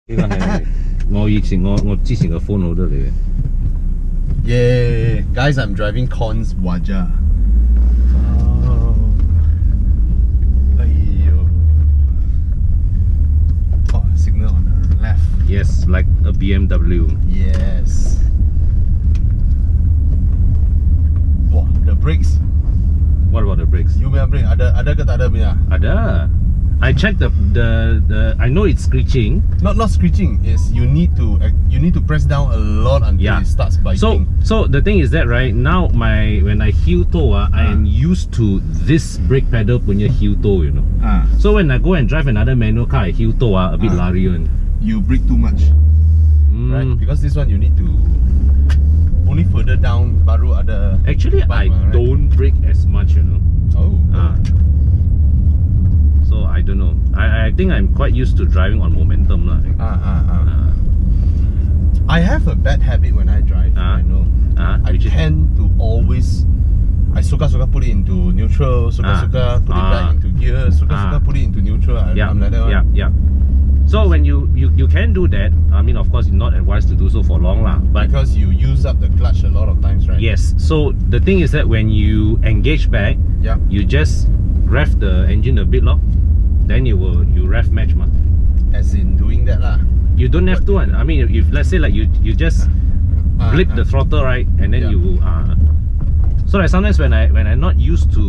呢個係我之前嘅 phone holder 嚟嘅。Yeah, guys, I'm driving Cons Wajah. Oh, signal on the left. Yes, like a BMW. Yes. Wah, the brakes. What about the brakes? You punya brake ada ke tak ada punya? Ada. I checked the I know it's screeching. Not screeching. Is you need to press down a lot until it starts biting. So the thing is that right now when I heel toe I am used to this brake pedal punya heel toe, you know. So when I go and drive another manual car, I heel toe a bit lari one. You brake too much, right? Because this one you need to only further down baru ada. Actually, I don't brake as much, you know. Oh. So I don't know. I think I'm quite used to driving on momentum lah. I have a bad habit when I drive. I know. I tend to always. I suka put it into neutral. Suka put it back into gear. Suka put it into neutral. I'm like that one. Yeah. So when you can do that, I mean, of course, it's not advised to do so for long lah. But because you use up the clutch a lot of times, right? Yes. So the thing is that when you engage back, you just rev the engine a bit, then you rev match ma. As in doing that lah. You don't have to. I mean, if let's say like you just blip the throttle, right, and then you so like sometimes when I'm not used to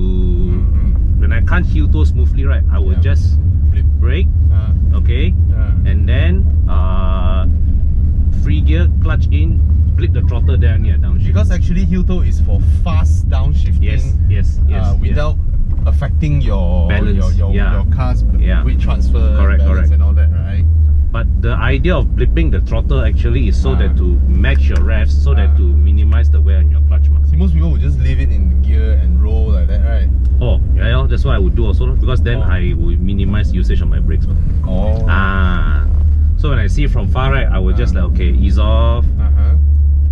when I can't heel toe smoothly, right, I will just brake, okay, and then free gear, clutch in, blip the throttle down here, downshift. Because actually heel toe is for fast downshifting. Yes. Without affecting your balance, your car's weight transfer, balance and all that, right? But the idea of blipping the throttle actually is so that to match your revs, so that to minimize the wear on your clutch. See, most people would just leave it in gear and roll like that, right? Oh, yeah, that's what I would do also, because then I would minimize usage of my brakes. So when I see from far, right, I would just like, okay, ease off.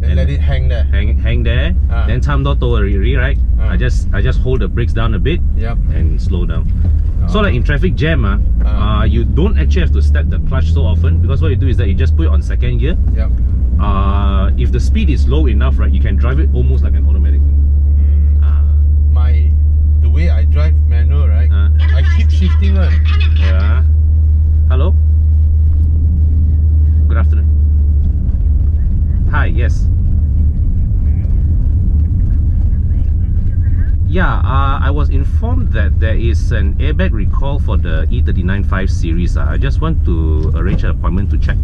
Then let it hang there. Hang there. Then time to already, right? I just hold the brakes down a bit and slow down. So like in traffic jam, you don't actually have to step the clutch so often, because what you do is that you just put it on second gear. If the speed is low enough, right, you can drive it almost like an automatic. The way I drive manual, right, I keep shifting one. Yeah. Hello? Good afternoon. Hi, yes. Yeah, I was informed that there is an airbag recall for the E39 5 Series. I just want to arrange an appointment to check.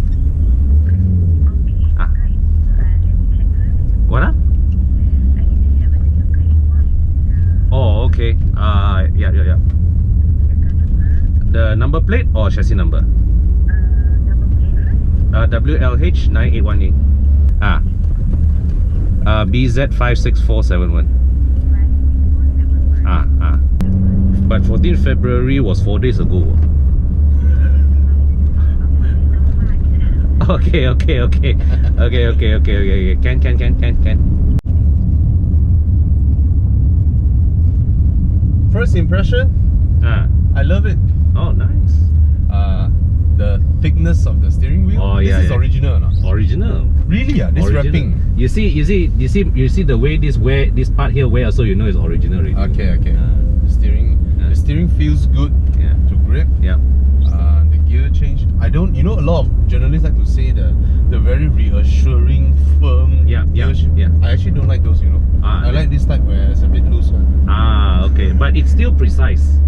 What? Oh, okay. Yeah. The number plate or chassis number? WLH 9818. BZ56471. But 14th February was 4 days ago. Okay. Can. First impression? I love it. Oh, nice. The thickness of the steering wheel. Oh, this is original or not? Original. Really? This wrapping. You see the way this part here wear, so you know it's original already. Okay. The steering feels good to grip. The gear change. A lot of journalists like to say the very reassuring, firm gear shift. I actually don't like those, I like this type where it's a bit loose one. Okay, but it's still precise.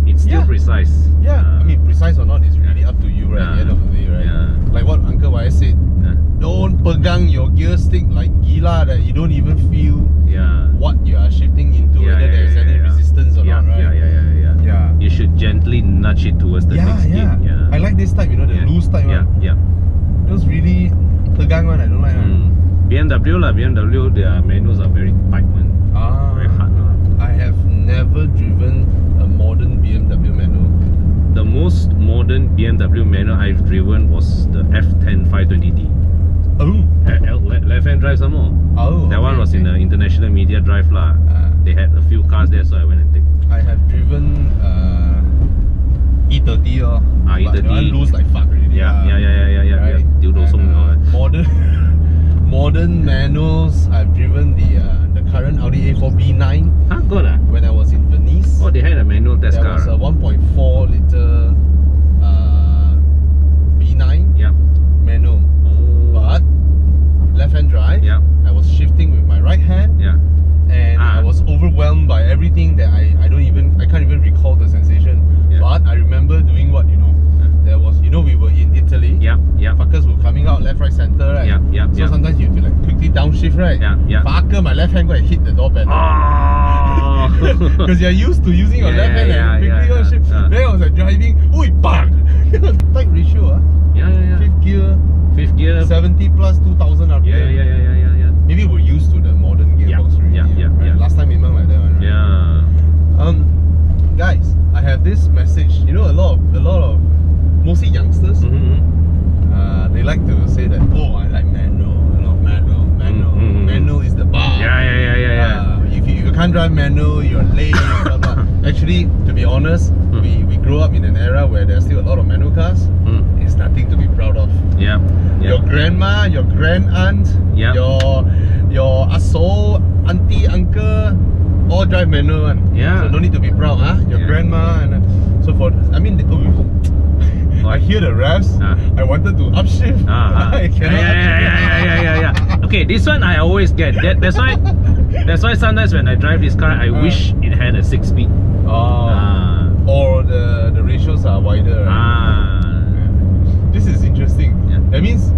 It's still precise. I mean, precise or not is really up to you, right? At the end of the day, right? Like what Uncle Y said, don't pegang your gear stick like gila that you don't even feel what you are shifting into, whether there's any resistance or not, right? You should gently nudge it towards the next gate. I like this type, the loose type one. Those really pegang one, I don't like one. BMW, their manuals are very tight one. Very hard one. I have never driven a modern BMW manual. The most modern BMW manual I've driven was the F10 520D. Left-hand drive some more. That one was in the international media drive lah. They had a few cars there, so I went and take. I have driven E30 E30. But that one lose like fuck already. Yeah. modern manuals. I've driven the current Audi A4 B9. Huh, good When I was in Venice. Oh, they had a manual test there car. There was a 1.4 liter B9 manual. Oh. But left-hand drive. I was shifting with my right hand. And I was overwhelmed by everything that I can't even recall the sensation. But I remember doing what, there was, we were in Italy. Fuckers were coming out left, right, center, right? So sometimes you have to like quickly downshift, right? Fucker, my left hand go and hit the door panel. Oh. Because you're used to using your left hand and quickly go and shift. Then I was like driving, oi, bang! Tight ratio, Fifth gear, 70 plus 2000 RPM. Maybe we're used to the modern gearbox already. Right? Last time even like that one, right? Guys, I have this message. A lot of mostly youngsters. They like to say that, oh, I like manual. Manual is the bar. If you can't drive manual, you're lame. Blah, blah. Actually, to be honest, we grew up in an era where there's still a lot of manual cars. It's nothing to be proud of. Your grandma, your grand aunt, your aso, auntie, uncle, all drive manual one. So no need to be proud, huh? Your grandma and so forth. I mean, I hear the revs. I wanted to upshift. I cannot. Okay, this one I always get. That's why sometimes when I drive this car, I wish it had a 6-speed. Or the ratios are wider. Right? This is interesting. That means,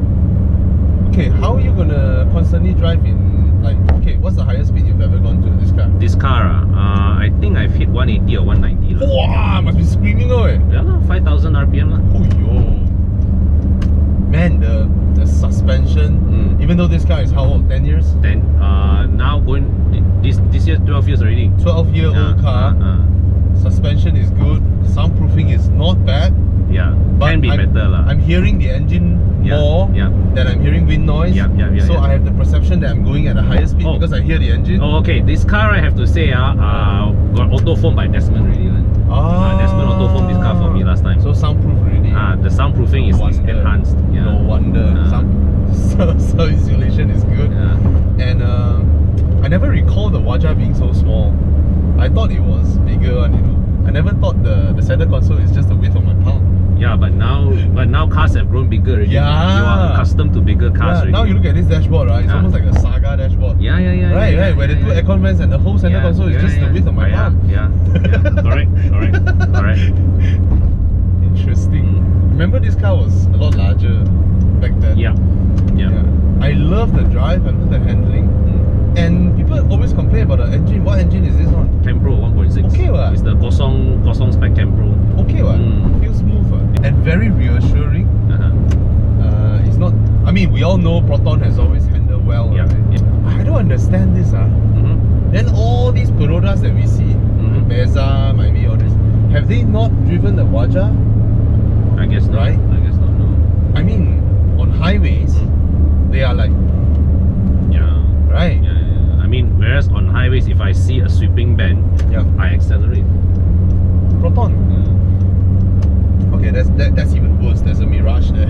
okay, how are you gonna constantly drive in, like, okay, what's the highest speed you've ever gone to this car? This car, I think I've hit 180 or 190. Wow, must be screaming away. 5,000 RPM. Oh yo. Man, the suspension, even though this car is how old? 10 years? Now going, this year 12 years already. 12-year-old car. Suspension is good. Soundproofing is not bad. But can be better lah. I'm hearing the engine more than I'm hearing wind noise. So I have the perception that I'm going at a higher speed because I hear the engine. Oh, okay. This car, I have to say, got auto foam by Desmond already. Desmond auto foam this car for me last time. So soundproof already. The soundproofing is enhanced. No wonder. Sound insulation is good. And I never recall the Waja being so small. I thought it was bigger one, I never thought the center console is just the width of my palm. But now cars have grown bigger already. You are accustomed to bigger cars already. Now you look at this dashboard, right? It's almost like a Saga dashboard. Right. Where the two aircon vents and the whole center console is just the width of my palm. Correct. Interesting. Remember, this car was a lot larger back then. I love the drive, I love the handling. And people always complain about the engine. What engine is this one? Campro 1.6. Okay, what? It's the Kosong spec Campro. Okay, what? Feels smooth, and very reassuring. It's not. I mean, we all know Proton has always handled well. Right? I don't understand this. Then all these Perodas that we see, Beza, maybe all this, have they not driven the Waja? I guess not. Right? I guess not. No. I mean, on highways, they are like. Right. I mean, whereas on highways, if I see a sweeping bend, I accelerate. Proton. Okay, that's even worse. There's a Mirage there.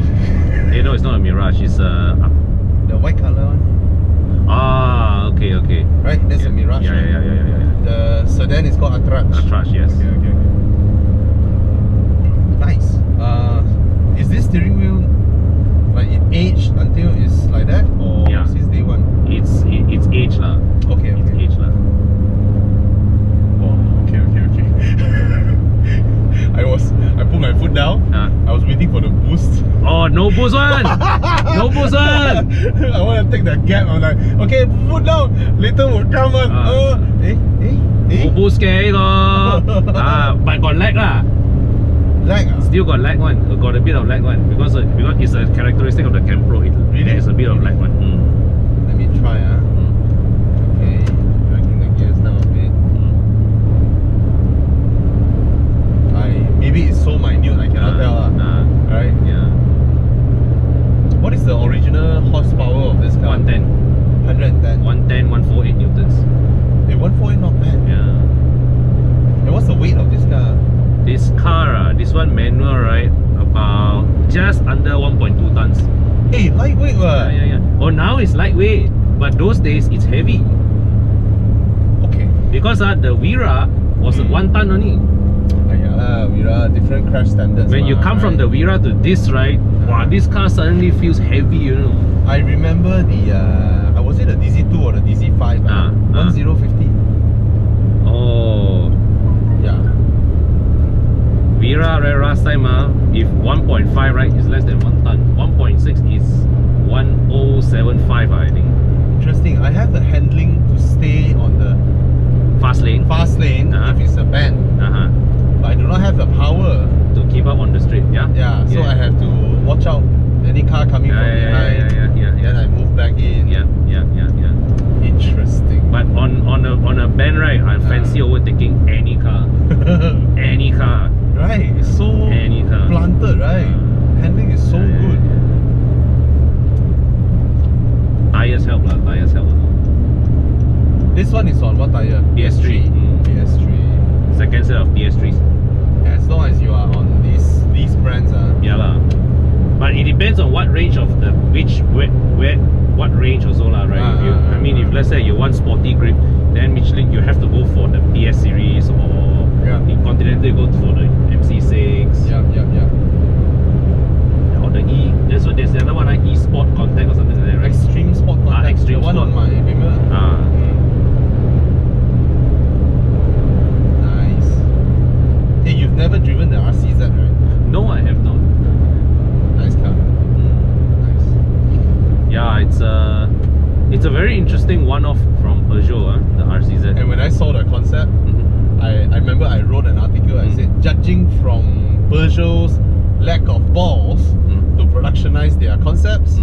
Hey, no, it's not a Mirage. It's the white color one. Okay. Right, that's a Mirage. Yeah. The sedan is called Atraj. Atraj, yes. Okay. Nice. Is this steering wheel like it aged until it's like that, or since day one? It's aged lah. Okay. It's aged lah. Oh, okay. I put my foot down. I was waiting for the boost. Oh, no boost one. No boost one. I want to take the gap. I'm like, okay, foot down. Later will come on. No boost ke but got lag lah. Lag? Still got lag one. Got a bit of lag one because it's a characteristic of the Campro. There's a bit of lag one. Let me try. Okay, dragging the gears down a bit. Maybe it's so minute I cannot tell. Right? Yeah. What is the original horsepower of this car? 110. 110. 110, 148 newtons. 148 not bad. Yeah. And what's the weight of this car? This car, this one manual, right? About just under 1.2 tons. Hey, lightweight, what? Yeah. Oh, now it's lightweight, but those days it's heavy. Okay. Because the Vira was a 1 ton only. Yeah, Vira, different crash standards. When you come from the Vira to this, right? Wow, this car suddenly feels heavy, you know. I remember the, was it the DZ2 or the DZ5? 1050. Oh. Yeah. Vira, right, last time, if 1.5, right, is less than 1 ton. 1.6 is 1075, I think. Interesting. I have the handling to stay on the fast lane. If it's a bend. But I do not have the power to keep up on the straight. Yeah. So I have to watch out any car coming from behind. Then I move back in. Yeah. Interesting. But on a bend, right, I fancy overtaking any car. Any car. Right. It's so planted, right? Handling is so good. Tires help lah. This one is on what tire? PS3. PS3. Second set of PS3s. As long as you are on these brands, yeah lah. But it depends on what range of the what range also lah, right? I mean, if let's say you want sporty grip, then Michelin you have to go for the PS series, or in Continental you go for the MC6. Or the E. There's another one like E Sport Contact or something like that, right? Extreme Sport Contact. Extreme the one Sport. on my BMW. Nice. Hey, you've never driven the RCZ, right? No, I have not. Nice car. Nice. Yeah, it's a very interesting one-off from Peugeot, the RCZ. And when I saw the concept, I remember I wrote an article. I said, judging from Peugeot's lack of balls to productionize their concepts,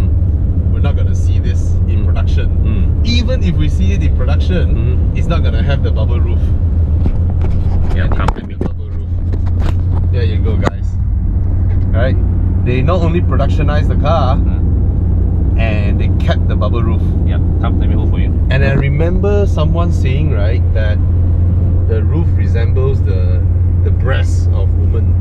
we're not gonna see this in production. Even if we see it in production, it's not gonna have the bubble roof. Yeah, the bubble roof. There you go, guys. Right? They not only productionized the car, and they kept the bubble roof. Yeah, come, let me hold for you. And I remember someone saying, right, that the roof resembles the breasts of women.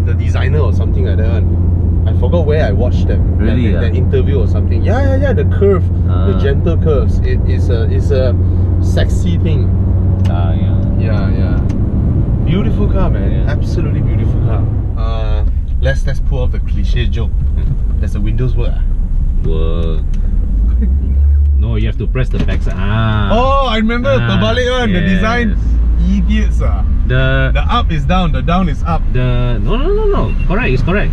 The designer or something like that one. I forgot where I watched them. Really? That interview or something. Yeah. The curve, the gentle curves. It's a sexy thing. Yeah. Beautiful car, man. Absolutely beautiful car. Let's pull off the cliche joke. Does the windows work? Work. No, you have to press the back side. Oh, I remember terbalik one. The design. Idiots. The up is down, the down is up. No. Correct, it's correct.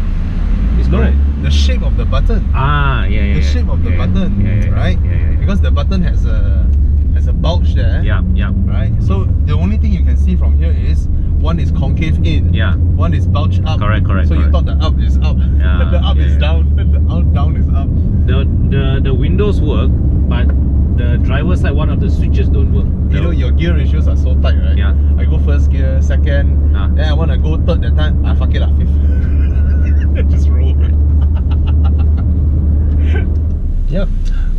It's correct. The shape of the button. The shape of the button, right? Because the button has a bulge there. Yeah. Right? So the only thing you can see from here is one is concave in. One is bulge up. Correct. So you thought the up is up. The up is down. The down is up. The windows work, but the driver's side, one of the switches don't work. You know, your gear ratios are so tight, right? Yeah. I go first gear, second, then I want to go third that time. Fuck it lah, fifth. Just roll. Yep.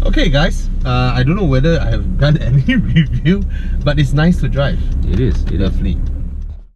Okay, guys. I don't know whether I have done any review, but it's nice to drive. It is. Lovely.